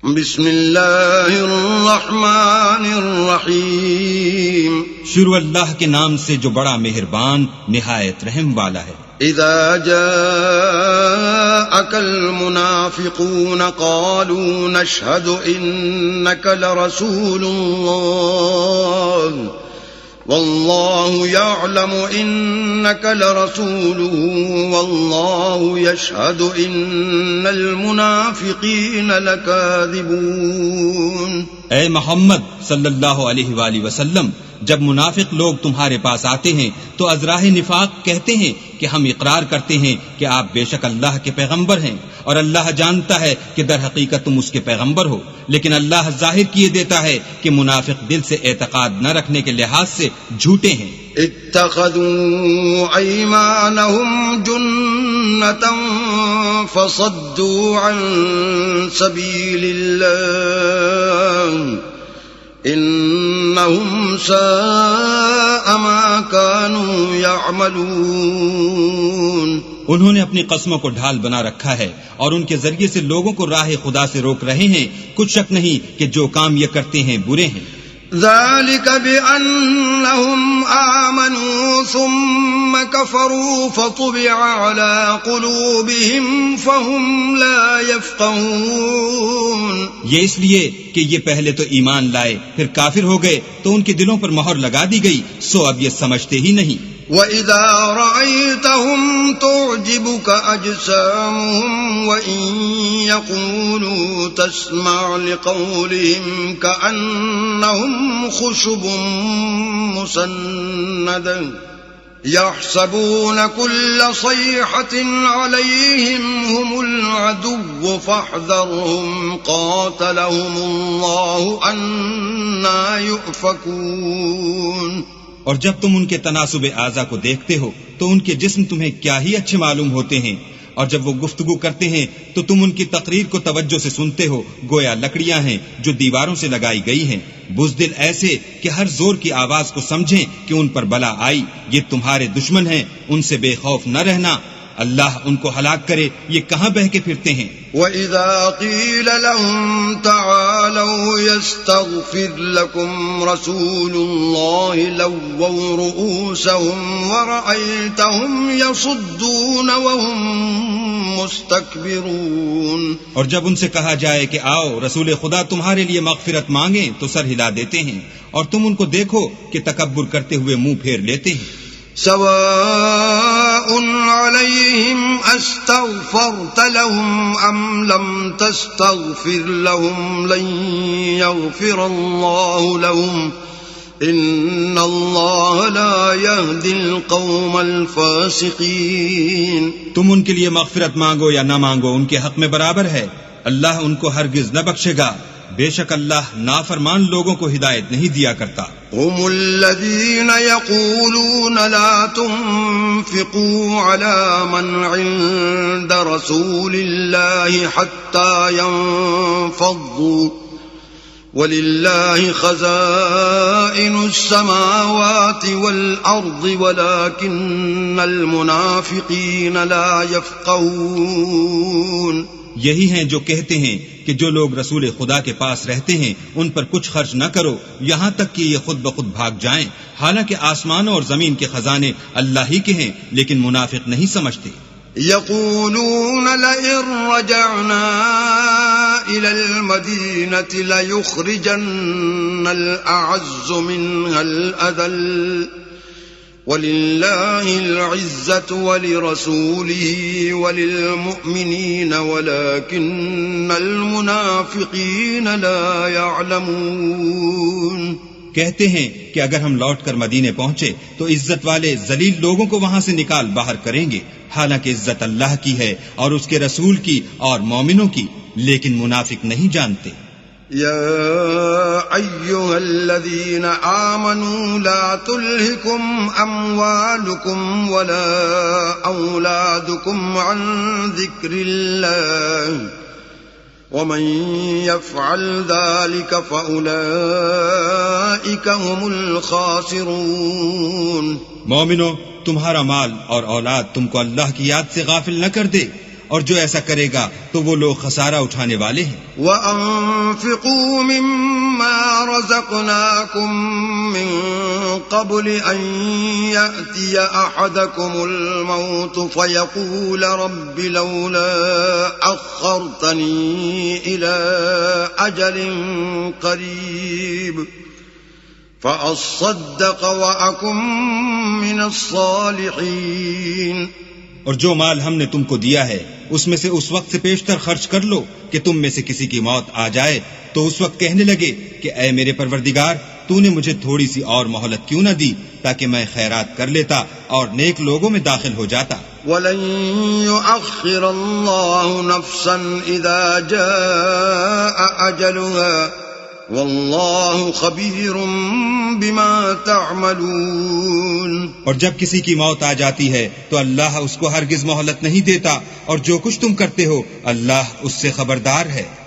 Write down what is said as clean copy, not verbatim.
بسم اللہ الرحمن الرحیم شروع اللہ کے نام سے جو بڑا مہربان نہایت رحم والا ہے۔ اذا جاءك المنافقون قالوا نشهد انك لرسول الله والله يعلم انك لرسوله والله يشهد ان المنافقين لكاذبون۔ اے محمد صلی اللہ علیہ وآلہ وسلم، جب منافق لوگ تمہارے پاس آتے ہیں تو از راہ نفاق کہتے ہیں کہ ہم اقرار کرتے ہیں کہ آپ بے شک اللہ کے پیغمبر ہیں، اور اللہ جانتا ہے کہ در حقیقت تم اس کے پیغمبر ہو، لیکن اللہ ظاہر کیے دیتا ہے کہ منافق دل سے اعتقاد نہ رکھنے کے لحاظ سے جھوٹے ہیں۔ اتخذوا ایمانهم جنة فصدوا عن سبیل اللہ انہم ساء ما كانوا يعملون۔ انہوں نے اپنی قسموں کو ڈھال بنا رکھا ہے اور ان کے ذریعے سے لوگوں کو راہ خدا سے روک رہے ہیں، کچھ شک نہیں کہ جو کام یہ کرتے ہیں برے ہیں۔ ذلك بأنهم آمنوا ثم كفروا فطبع على قلوبهم فهم لا يفقهون۔ یہ اس لیے کہ یہ پہلے تو ایمان لائے پھر کافر ہو گئے تو ان کے دلوں پر مہر لگا دی گئی، سو اب یہ سمجھتے ہی نہیں۔ وَإِذَا رَأَيْتَهُمْ تُعْجِبُكَ أَجْسَامُهُمْ وَإِن يَقُولُوا تَسْمَعْ لِقَوْلِهِمْ كَأَنَّهُمْ خُشُبٌ مُّسَنَّدَةٌ يَحْسَبُونَ كُلَّ صَيْحَةٍ عَلَيْهِمْ هُمُ الْعَدُوُّ فَاحْذَرْهُمْ قَاتَلَهُمُ اللَّهُ أَنَّىٰ يُؤْفَكُونَ۔ اور جب تم ان کے تناسب اعضا کو دیکھتے ہو تو ان کے جسم تمہیں کیا ہی اچھے معلوم ہوتے ہیں، اور جب وہ گفتگو کرتے ہیں تو تم ان کی تقریر کو توجہ سے سنتے ہو، گویا لکڑیاں ہیں جو دیواروں سے لگائی گئی ہیں، بزدل ایسے کہ ہر زور کی آواز کو سمجھیں کہ ان پر بلا آئی، یہ تمہارے دشمن ہیں، ان سے بے خوف نہ رہنا، اللہ ان کو ہلاک کرے، یہ کہاں بہ کے پھرتے ہیں۔ وَإِذَا قِيلَ لَهُمْ تَعَالَوْا يَسْتَغْفِرْ لَكُمْ رَسُولُ اللَّهِ لَوَّوْا رُؤُوسَهُمْ وَرَأَيْتَهُمْ يَصُدُّونَ وَهُمْ مُسْتَكْبِرُونَ۔ اور جب ان سے کہا جائے کہ آؤ رسول خدا تمہارے لیے مغفرت مانگیں تو سر ہلا دیتے ہیں، اور تم ان کو دیکھو کہ تکبر کرتے ہوئے منہ پھیر لیتے ہیں۔ سواء عليهم استغفرت لهم ام لم تستغفر لهم لن يغفر الله لهم ان الله لا يهدي القوم الفاسقين۔ تم ان کے لیے مغفرت مانگو یا نہ مانگو ان کے حق میں برابر ہے، اللہ ان کو ہرگز نہ بخشے گا، بے شک اللہ نافرمان لوگوں کو ہدایت نہیں دیا کرتا۔ هم الذين يقولون لا تنفقوا على من عند رسول الله حتى ينفضوا ولله خزائن السماوات والأرض ولكن المنافقين لا يفقهون۔ یہی ہیں جو کہتے ہیں کہ جو لوگ رسول خدا کے پاس رہتے ہیں ان پر کچھ خرچ نہ کرو یہاں تک کہ یہ خود بخود بھاگ جائیں، حالانکہ آسمانوں اور زمین کے خزانے اللہ ہی کے ہیں، لیکن منافق نہیں سمجھتے۔ يقولون لئن رجعنا إلى المدينة ليخرجن الأعز منها الأذل وَلِلَّهِ الْعِزَّةُ وَلِرَسُولِهِ وَلِلْمُؤْمِنِينَ وَلَكِنَّ الْمُنَافِقِينَ لَا يَعْلَمُونَ۔ کہتے ہیں کہ اگر ہم لوٹ کر مدینے پہنچے تو عزت والے ذلیل لوگوں کو وہاں سے نکال باہر کریں گے، حالانکہ عزت اللہ کی ہے اور اس کے رسول کی اور مومنوں کی، لیکن منافق نہیں جانتے۔ يا أيها الذين آمنوا لا تلهكم أموالكم ولا أولادكم عن ذكر الله ومن يفعل ذلك فأولئك هم الخاسرون۔ مومنو، تمہارا مال اور اولاد تم کو اللہ کی یاد سے غافل نہ کر دے، اور جو ایسا کرے گا تو وہ لوگ خسارہ اٹھانے والے ہیں. وَأَنفِقُوا مِمَّا رَزَقْنَاكُم مِّن قَبْلِ أَن يَأْتِيَ أَحَدَكُمُ الْمَوْتُ فَيَقُولَ رَبِّ لَوْلَا أَخَّرْتَنِي إِلَىٰ أَجَلٍ قَرِيبٍ فَأَصَّدَّقَ وَأَكُن مِّنَ الصَّالِحِينَ. اور جو مال ہم نے تم کو دیا ہے اس میں سے اس وقت سے پیشتر خرچ کر لو کہ تم میں سے کسی کی موت آ جائے تو اس وقت کہنے لگے کہ اے میرے پروردگار تو نے مجھے تھوڑی سی اور مہلت کیوں نہ دی تاکہ میں خیرات کر لیتا اور نیک لوگوں میں داخل ہو جاتا. وَلَن يُؤَخِّرَ اللَّهُ نَفْسًا إِذَا جَاءَ أَجَلُهَا وَاللَّهُ خَبِيرٌ بِمَا تَعْمَلُونَ. اور جب کسی کی موت آ جاتی ہے تو اللہ اس کو ہرگز مہلت نہیں دیتا اور جو کچھ تم کرتے ہو اللہ اس سے خبردار ہے.